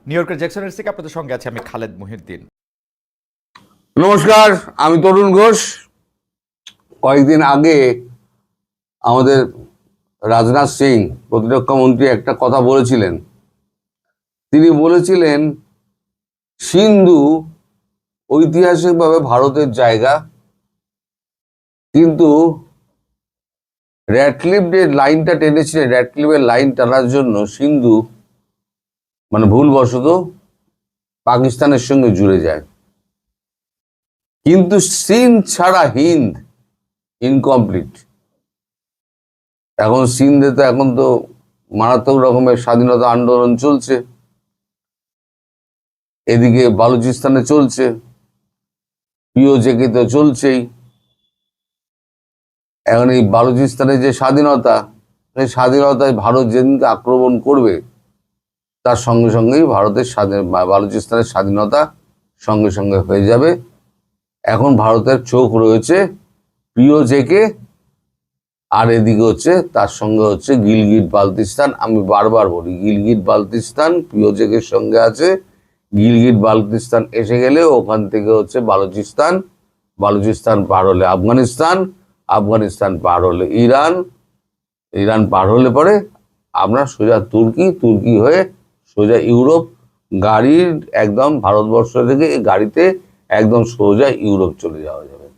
New ইয়র্কের জ্যাকসনের থেকে আপনাদের সঙ্গে আছে আমি খালেদ মুহিউদ্দিন। নমস্কার, আমি তরুণ ঘোষ। কয়েকদিন আগে আমাদের রাজনাথ সিং প্রতিরক্ষা মন্ত্রী একটা কথা বলেছিলেন। তিনি বলেছিলেন সিন্ধু ঐতিহাসিকভাবে ভারতের জায়গা, কিন্তু র্যাডক্লিফ যে লাইনটা টেনেছিলেন, র্যাডক্লিফের লাইন টানার জন্য সিন্ধু ভুলবশত পাকিস্তানের সঙ্গে জুড়ে যায়। কিন্তু সিন্ধ ছাড়া হিন্দ ইনকমপ্লিট। এখন সিন্ধে তো এখন তো মারাত্মক রকমের স্বাধীনতা আন্দোলন চলছে, এদিকে বালুচিস্তানে চলছে, পিওজেকে তো চলছেই। এখন এই বালুচিস্তানের যে স্বাধীনতা, সেই স্বাধীনতায় ভারত যেদিনকে আক্রমণ করবে তার সঙ্গে সঙ্গেই ভারতের বালুচিস্তানের স্বাধীনতা সঙ্গে সঙ্গে হয়ে যাবে। এখন ভারতের চোখ রয়েছে পিওজেকে, আর এদিকে হচ্ছে তার সঙ্গে হচ্ছে গিলগিট বালতিস্তান। আমি বারবার বলি গিলগিট বালতিস্তান পিওজেকের সঙ্গে আছে। গিলগিট বালতিস্তান এসে গেলে ওখান থেকে হচ্ছে বালুচিস্তান, বালুচিস্তান পার হলে আফগানিস্তান, আফগানিস্তান পার হলে ইরান, ইরান পার হলে পরে আমরা সোজা তুর্কি, তুর্কি হয়ে সোজা ইউরোপ। গাড়ির একদম ভারতবর্ষ থেকে গাড়িতে একদম সোজা ইউরোপ চলে যাওয়া যাবে।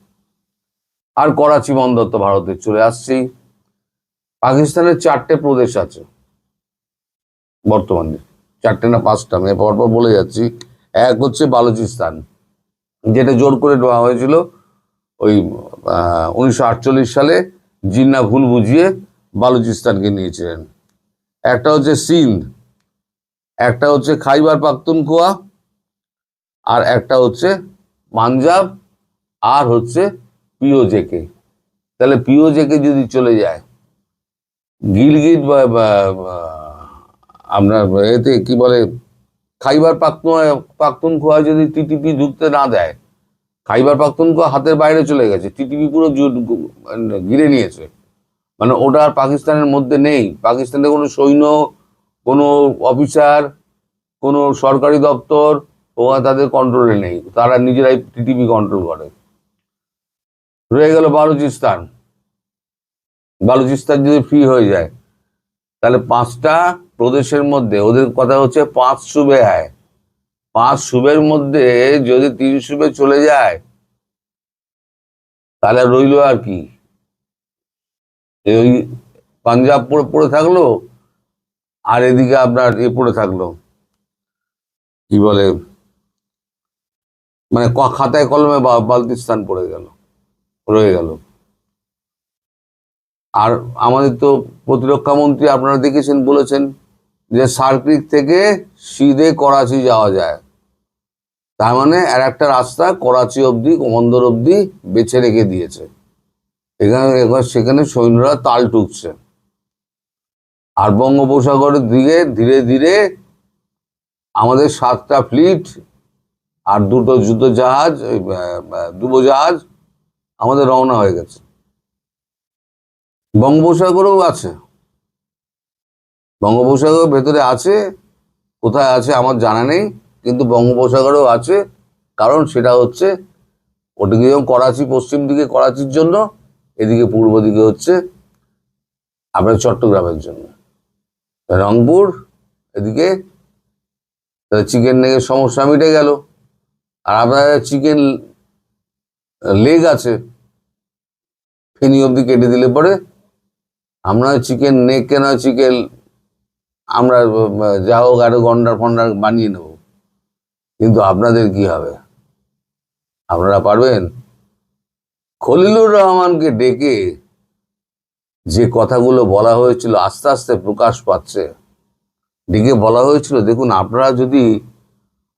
আর করাচি বন্দর তো ভারতে চলে আসছি। পাকিস্তানের 4টে প্রদেশ আছে বর্তমানে, 4টে না 5টা, আমি পরপর বলে যাচ্ছি। এক হচ্ছে বালুচিস্তান, যেটা জোর করে দেওয়া হয়েছিল ওই 1948 সালে। জিন্না ভুল বুঝিয়ে বালুচিস্তানকে নিয়েছিলেন। একটা হচ্ছে সিন্ধ, একটা হচ্ছে খাইবার পাখতুনখোয়া, আর একটা হচ্ছে পাঞ্জাব, আর হচ্ছে পিওজেকে। তাহলে পিওজেকে যদি চলে যায়, গিলগিট আপনার এতে কি বলে খাইবার পাখতুনখোয়া যদি টিটিপি ঢুকতে না দেয়, খাইবার পাখতুনখোয়া হাতের বাইরে চলে গেছে, টিটিপি পুরো ঘিরে নিয়েছে। ওটা আর পাকিস্তানের মধ্যে নেই। পাকিস্তানে কোনো সৈন্য, কোনো অফিসার, কোনো সরকারি দপ্তর ওরা তাদের কন্ট্রোলে নেই, তারা নিজেরাই টিটিপি কন্ট্রোল করে। রয়ে গেল বালুচিস্তান। বালুচিস্তান যদি ফ্রি হয়ে যায়, তাহলে 5টা প্রদেশের মধ্যে ওদের কথা হচ্ছে 5 সুবে হয়। 5 সুবের মধ্যে যদি 3 সুবে চলে যায়, তাহলে রইল আর কি, ওই পাঞ্জাব পড়ে থাকলো, আর এদিকে আপনার পড়ে থাকলো কি বলে খাতায় কলমে বালতিস্তান পড়ে গেল, রয়ে গেল। আর আমাদের তো প্রতিরক্ষা মন্ত্রী আপনারা দেখেছেন, বলেছেন যে সার্কিট থেকে সিধে করাচি যাওয়া যায়। তার আর একটা রাস্তা করাচি অবধি, বন্দর অবধি বেছে রেখে দিয়েছে। সেখানে সৈন্যরা তাল টুকছে। আর বঙ্গোপসাগরের দিকে ধীরে ধীরে আমাদের 7টা ফ্লিট আর 2টো যুদ্ধ জাহাজ, ডুবোজাহাজ আমাদের রওনা হয়ে গেছে। বঙ্গোপসাগরেও আছে, বঙ্গোপসাগর ভেতরে আছে, কোথায় আছে আমার জানা নেই, কিন্তু বঙ্গোপসাগরেও আছে। কারণ সেটা হচ্ছে ওদিকে যেমন করাচি পশ্চিম দিকে করাচির জন্য, এদিকে পূর্ব দিকে হচ্ছে আপনার চট্টগ্রামের জন্য, রংপুর এদিকে। চিকেন নেগের সমস্যা মিটে গেল। আর আপনাদের চিকেন লেগ আছে, ফেনী অবধি কেটে দিলে পরে আমরা চিকেন নেক কেনা চিকেন আমরা যা হোক আরো গন্ডার ফন্ডার বানিয়ে নেব। কিন্তু আপনাদের কি হবে? আপনারা পারবেন? খলিলুর রহমানকে ডেকে যে কথাগুলো বলা হয়েছিল আস্তে আস্তে প্রকাশ পাচ্ছে। ডেকে বলা হয়েছিল, দেখুন আপনারা যদি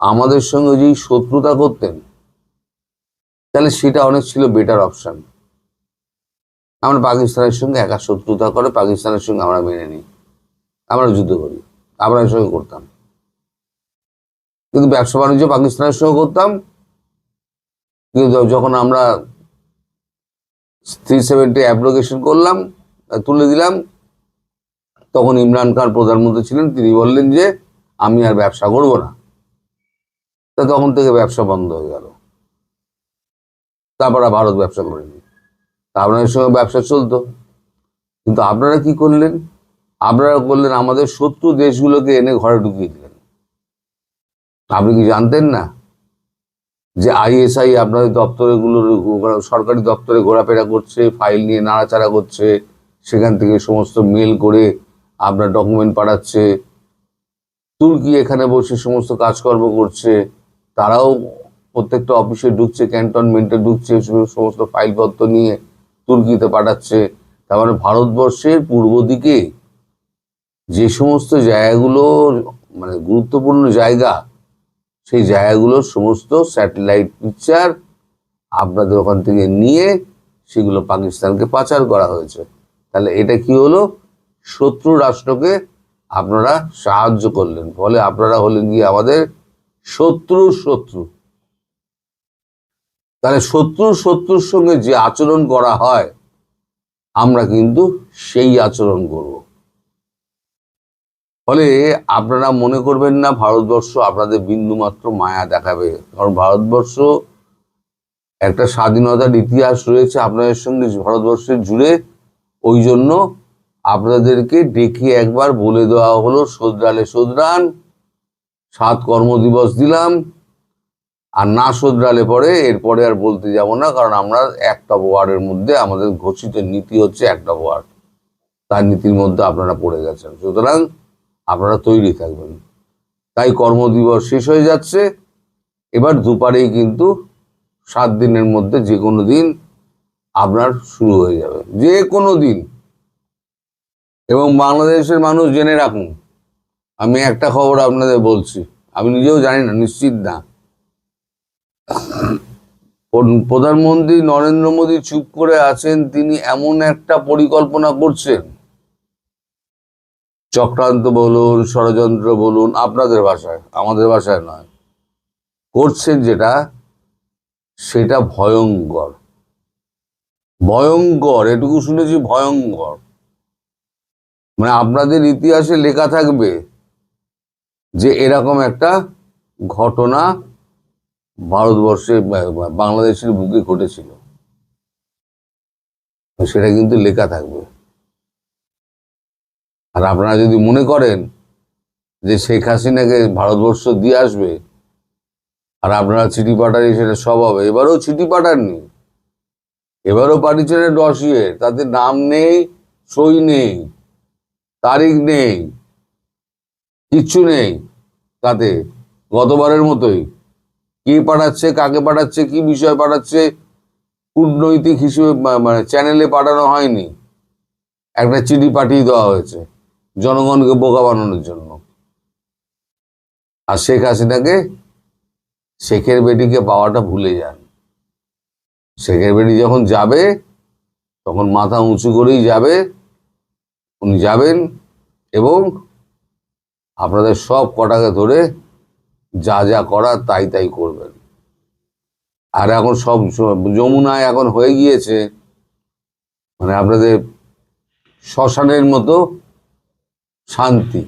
আমাদের সঙ্গে যদি শত্রুতা করতেন, তাহলে সেটা অনেক ছিল বেটার অপশন। আমরা পাকিস্তানের সঙ্গে একা শত্রুতা করে পাকিস্তানের সঙ্গে আমরা মেনে নিই, আমরা যুদ্ধ করি, আপনাদের সঙ্গে করতাম। কিন্তু ব্যবসা বাণিজ্য পাকিস্তানের সঙ্গে করতাম। কিন্তু যখন আমরা 370 অ্যাপ্লিকেশন করলাম, তুলে দিলাম, তখন ইমরান খান প্রধানমন্ত্রী ছিলেন, তিনি বললেন যে আমি আর ব্যবসা করবো না। তা তখন থেকে ব্যবসা বন্ধ হয়ে গেল। তারপর আর ভারত ব্যবসা করেনি। তা আপনাদের সঙ্গে ব্যবসা চলতো, কিন্তু আপনারা কি করলেন? আপনারা করলেন আমাদের শত্রু দেশগুলোকে এনে ঘরে ঢুকিয়ে দিলেন। আপনি কি জানতেন না যে আইএসআই আপনাদের দপ্তরে সরকারি দপ্তরে ঘোরাফেরা করছে, ফাইল নিয়ে নাড়াচাড়া করছে, সেখান থেকে সমস্ত মেল করে আপনার ডকুমেন্ট পাঠাচ্ছে। তুর্কি এখানে বসে সমস্ত কাজকর্ম করছে, তারাও প্রত্যেকটা অফিসে ঢুকছে, ক্যান্টনমেন্টে ঢুকছে, সমস্ত ফাইলপত্র নিয়ে তুর্কিতে পাঠাচ্ছে। তার মানে ভারতবর্ষের পূর্ব দিকে যে সমস্ত জায়গাগুলো মানে গুরুত্বপূর্ণ জায়গা, সেই জায়গাগুলোর সমস্ত স্যাটেলাইট পিকচার আপনাদের ওখান থেকে নিয়ে সেগুলো পাকিস্তানকে পাচার করা হয়েছে। তাহলে এটা কি হলো? শত্রু রাষ্ট্রকে আপনারা সাহায্য করলেন, ফলে আপনারা হলেন গিয়ে আমাদের শত্রু। তাহলে শত্রুর সঙ্গে যে আচরণ করা হয়, আমরা কিন্তু সেই আচরণ করব। ফলে আপনারা মনে করবেন না ভারতবর্ষ আপনাদের বিন্দুমাত্র মায়া দেখাবে, কারণ ভারতবর্ষ একটা স্বাধীনতার ইতিহাস রয়েছে আপনাদের সঙ্গে ভারতবর্ষের জুড়ে। ওই জন্য আপনাদেরকে ডেকে একবার বলে দেওয়া হলো, শোধরান, 7 কর্মদিবস দিলাম, আর না শোধরালে পরে এরপরে আর বলতে যাব না, কারণ আমরা একটা ওয়ার্ডের মধ্যে আমাদের ঘোষিত নীতি হচ্ছে একটা ওয়ার্ড, তার নীতির মধ্যে আপনারা পড়ে গেছেন। সুতরাং আপনারা তৈরি থাকবেন। তাই কর্মদিবস শেষ হয়ে যাচ্ছে, এবার দুপারেই কিন্তু 7 দিনের মধ্যে যে কোনো দিন আপনার শুরু হয়ে যাবে, যে কোনো দিন। এবং বাংলাদেশের মানুষ জেনে রাখুন, আমি একটা খবর আপনাদের বলছি, আমি নিজেও জানি না, নিশ্চিত না। প্রধানমন্ত্রী নরেন্দ্র মোদী চুপ করে আছেন, তিনি এমন একটা পরিকল্পনা করছেন, চক্রান্ত বলুন, ষড়যন্ত্র বলুন, আপনাদের ভাষায়, আমাদের ভাষায় নয়, করছেন যেটা, সেটা ভয়ঙ্কর। এটুকু শুনেছি, ভয়ঙ্কর। মানে আপনাদের ইতিহাসে লেখা থাকবে যে এরকম একটা ঘটনা ভারতবর্ষে বাংলাদেশের বুকে ঘটেছিল, সেটা কিন্তু লেখা থাকবে। আর আপনারা যদি মনে করেন যে শেখ হাসিনাকে ভারতবর্ষ দিয়ে আসবে আর আপনারা চিঠি পাঠানি, সেটা সব হবে। এবারও চিঠি পাঠাননি, এবারও পাঠিয়েছেন ডসিয়ে, তাতে নাম নেই, সই নেই, তারিখ নেই, কিচ্ছু নেই তাতে, গতবারের মতোই। কে পাঠাচ্ছে, কাকে পাঠাচ্ছে, কি বিষয় পাঠাচ্ছে, কূটনৈতিক হিসেবে মানে চ্যানেলে পাঠানো হয়নি, একটা চিঠি পাঠিয়ে দেওয়া হয়েছে জনগণকে বোকা বানানোর জন্য। আর শেখ হাসিনাকে, শেখের বেটিকে পাওয়াটা ভুলে যান। শেখের বেটি যখন যাবে তখন মাথা উঁচু করেই যাবে, উনি যাবেন এবং আপনাদের সব কটাকে ধরে যা যা করার তাই করবেন। আর এখন সব যমুনায় এখন হয়ে গিয়েছে মানে আপনাদের শ্মশানের মতো শান্তি,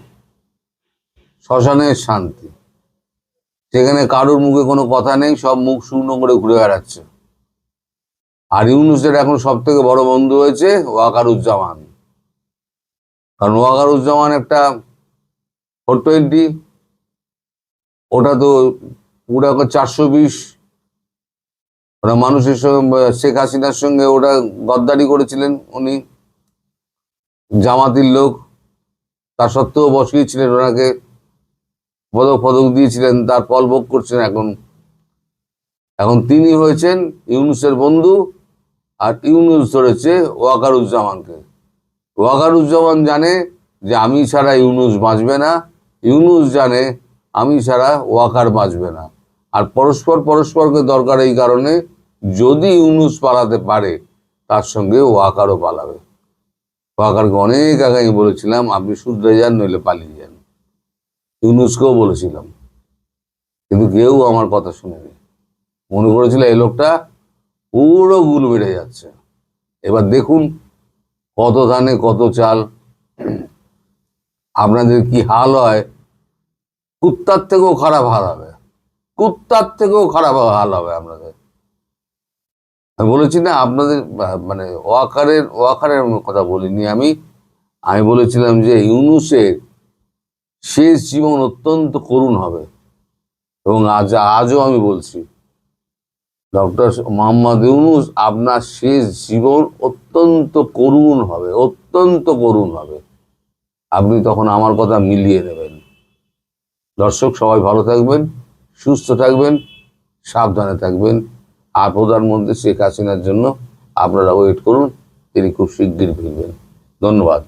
শ্মশানের শান্তি। সেখানে কারোর মুখে কোনো কথা নেই, সব মুখ শূন্য করে ঘুরে বেড়াচ্ছে। আর ইউনূসের এখন সব থেকে বড় বন্ধু হয়েছে ওয়াকারুজ্জামান, কারণ ওয়াকারুজ্জামান একটা 420, ওটা তো পুরো 420। ওরা মানুষের সঙ্গে, শেখ হাসিনার সঙ্গে ওটা গদ্দারি করেছিলেন উনি, জামাতির লোক, তা সত্ত্বেও বসিয়েছিলেন ওনাকে, পদক দিয়েছিলেন, তার ফল ভোগ করছেন এখন তিনি হয়েছেন ইউনূসের বন্ধু, আর ইউনূস ধরেছে ওয়াকারুজ্জামানকে। ওয়াকারুজ্জামান জানে যে আমি ছাড়া ইউনূস বাঁচবে না, ইউনূস জানে আমি ছাড়া ওয়াকার বাঁচবে না। আর পরস্পরকে দরকার এই কারণে, যদি ইউনূস পালাতে পারে তার সঙ্গে ওয়াকারও পালাবে। ওয়াকারকে অনেক আগে আমি বলেছিলাম আপনি শুধরে যান, নইলে পালিয়ে যান। ইউনূসকেও বলেছিলাম, কিন্তু কেউ আমার কথা শুনেনি। মনে করেছিল এই লোকটা পুরো গুল বেড়ে যাচ্ছে। এবার দেখুন কত ধানে কত চাল, আপনাদের কি হাল হয় কুত্তার থেকেও খারাপ হাল হবে, কুত্তার থেকেও খারাপ হাল হবে আপনাদের। আমি বলেছি না আপনাদের, মানে ওয়াকারের কথা বলিনি আমি বলেছিলাম যে ইউনূসের শেষ জীবন অত্যন্ত করুণ হবে, এবং আজও আমি বলছি ডক্টর মোহাম্মদ ইউনূস আপনার শেষ জীবন অত্যন্ত করুণ হবে, অত্যন্ত করুণ হবে। আপনি তখন আমার কথা মিলিয়ে নেবেন। দর্শক সবাই ভালো থাকবেন, সুস্থ থাকবেন, সাবধানে থাকবেন। আর প্রধানমন্ত্রী শেখ হাসিনার জন্য আপনারা ওয়েট করুন, তিনি খুব শিগগির ফিরবেন। ধন্যবাদ।